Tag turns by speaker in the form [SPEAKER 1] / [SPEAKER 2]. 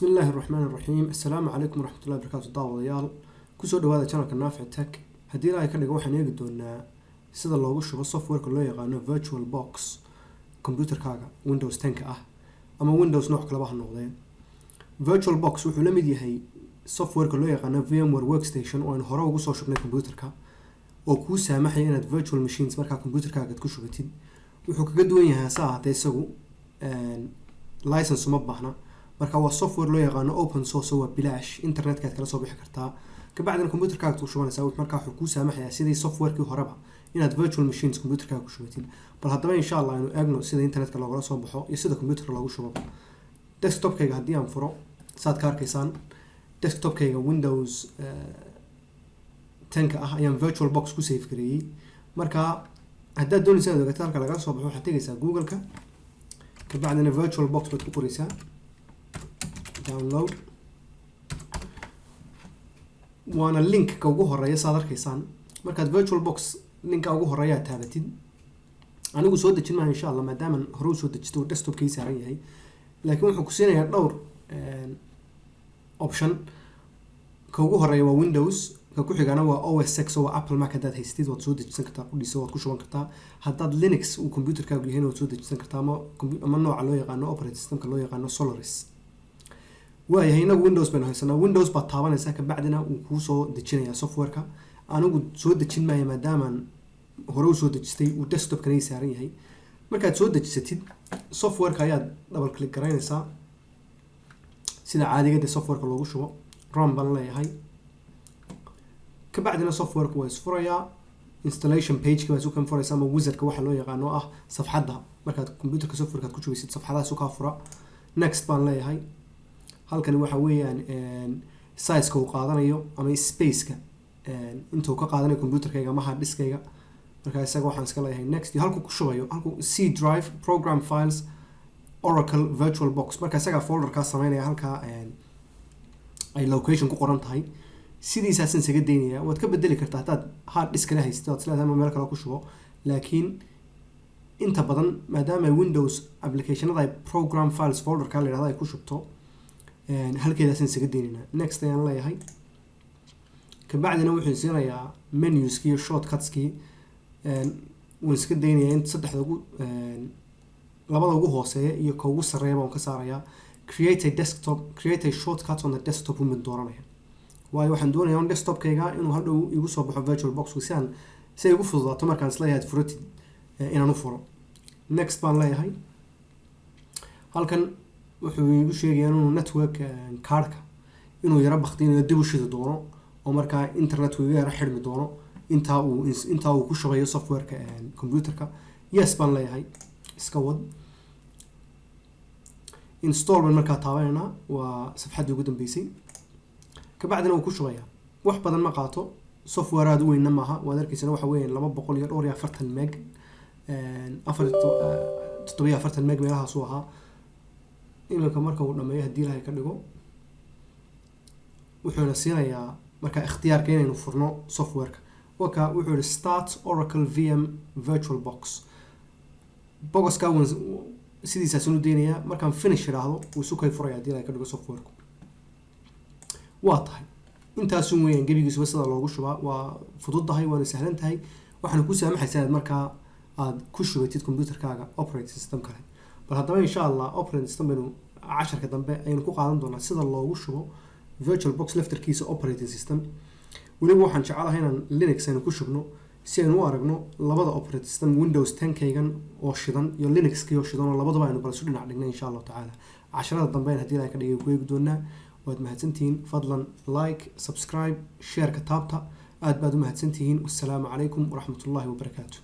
[SPEAKER 1] بسم الله الرحمن الرحيم. السلام عليكم ورحمة الله وبركاته. داوديال kusoo dhawaada channelka Naafic Tech. Haddii ilaahay ka dhigo waxaan eegi doonaa sida loogu shubo software-ka loo yaqaano VirtualBox computerkaaga Windows 10 ah ama Windows nooc kale ha noqdee. VirtualBox wuxuu la mid yahay software-ka loo yaqaano VMware Workstation oo aan hore ugu soo shubnay computerka oo kuu saamaxaya inaad virtual machines markaa computerkaaga ku shubatid. Wuxuu kaga duwan yahay saacadee isagu license uma baahna. marka waa software loo yaqaano open source oo bilaash internetka kala soo bixi kartaa kabacdina computerkaaga ku shubanaysaa marka wuxuu ku saamaxayaa sidii software-kii horeba inaad virtual machines computerkaaga ku shubatid. bal haddaba insha Allah aynu eegno sida internetka looga soo baxo iyo sida computerka loogu shubo. Desktop-kayga haddii aan furo saad ka arkaysaan desktop-kayga Windows 10 ah ayaan VirtualBox ku save gareeyay. marka haddaad doonayso inaad ogaato halka laga soo baxo waxaad tagaysaa Google-ka kabacdina VirtualBox baad ku qoraysaa download وانا link ka ugu horeeya saad arkaysaan markaad VirtualBox linka ugu horeeya taabatid anigu soo dejin ma insha Allah maadaama hore soo dejisto desktop-kii saaran yahay laakiin wuxuu ku siinayaa dhowr option ka ugu horeeya waa Windows ka ku xigana waa OS X oo Apple Mac hadaad haystid waad soo dejisan kartaa qudhiisa waad ku shuban kartaa haddaad Linux uu computerkaagu yahay waad soo dejisan kartaa ama nooca loo yaqaano operating system-ka loo yaqaano Solaris waayahay inagu Windows baan haysanaa Windows baad taabanaysaa kabacdina uu kuu soo dejinayaa software-ka anigu soo dejin maayo maadaama hore u soo dejistay uu desktop-kan ay saaran yahay markaad soo dejisatid software-ka ayaad double click garaynaysaa sida caadiga ah software-ka loogu shubo run baan leeyahay kabacdina software-ku waa isfurayaa installation page-ka waa soo kan furaysaa ama wizard-ka waxa loo yaqaano ah safxadda markaad computerka software-ka ku shubaysid safxadaas ka fura next baan leeyahay halkan waxa weeyaan size-ka uu qaadanayo ama space-ka intuu ka qaadanayo computerkayga ama hard disk-kayga marka isaga waxaan iska leeyahay next halku ku shubayo halku C drive program files Oracle VirtualBox marka isaga folder-ka sameynaya halka ay location ku qoran tahay sidiisa asan isaga deynaya waad ka bedeli kartaa hadaad hard disk la haysto aad leedahay meel kale ku shubo laakiin inta badan maadaama Windows application-ada ay program files folder-ka la yiraahdo ay ku shubto halkeedaas isaga deynina next ayaan leeyahay kabacdina wuxuu siinayaa menus-ki iyo shortcuts-ki waan iska deynayaa in saddexda ugu labada ugu hooseeya iyo ka ugu sareeya baan ka saarayaa create a shortcut on the desktop mid dooranaya waayo waxaan doonayaa on desktop-kayga inuu hadhow igu soo baxo VirtualBox si ay ugu fududaato markaan isla yahay furatid inaan u furo next baan leeyahay halkan wuxuu igu sheegayaa inuu network card-ka inuu yara baqtinayo dib u shidi doono oo markaa internet-ku iga yara xirmi doono inta uu ku shubayo software-ka computerka yes baan leeyahay iska wad install baan markaa taabanayna waa safxaddii ugu dambeysay kabacdina uu ku shubaya wax badan ma qaato software aad u weynna maaha waad arkaysana waxa weeyaan 240 meg 740 meg meelahaas uu ahaa iminka marka uu dhameeyo haddii ilaahay ka dhigo wuxuuna siinayaa marka ikhtiyaarka inaynu furno software-ka waka wuxuu yidhi start Oracle VM VirtualBox bogoska sidiisaas inu deynayaa markaan finish idhaahdo wuu isu kay furaya haddii ilaahay ka dhigo software-ku waa tahay intaasun weeyaan gebigiisuba sida loogu shubaa waa fududahay waana sahlan tahay waxaana ku saamaxaysaa inaad markaa aad ku shubatid computerkaaga operating system kale bal haddaba insha Allah operating system baynu casharka dambe aynu ku qaadan doonaa sida loogu shubo VirtualBox laftarkiisa operating system weliba waxaan jecelahay inaan Linux aynu ku shubno si aynu u aragno labada operating system Windows 10-kaygan oo shidan iyo Linux-kii oo shidan oo labadaba aynu bal isu dhinac dhignay insha Allah tacaala casharada dambe haddii ilaahay ka dhigay ku eegi doonaa waad mahadsantihiin fadlan like subscribe share ka taabta aad baad u mahadsantihiin wassalaamu calaykum waraxmatullaahi wabarakaatuh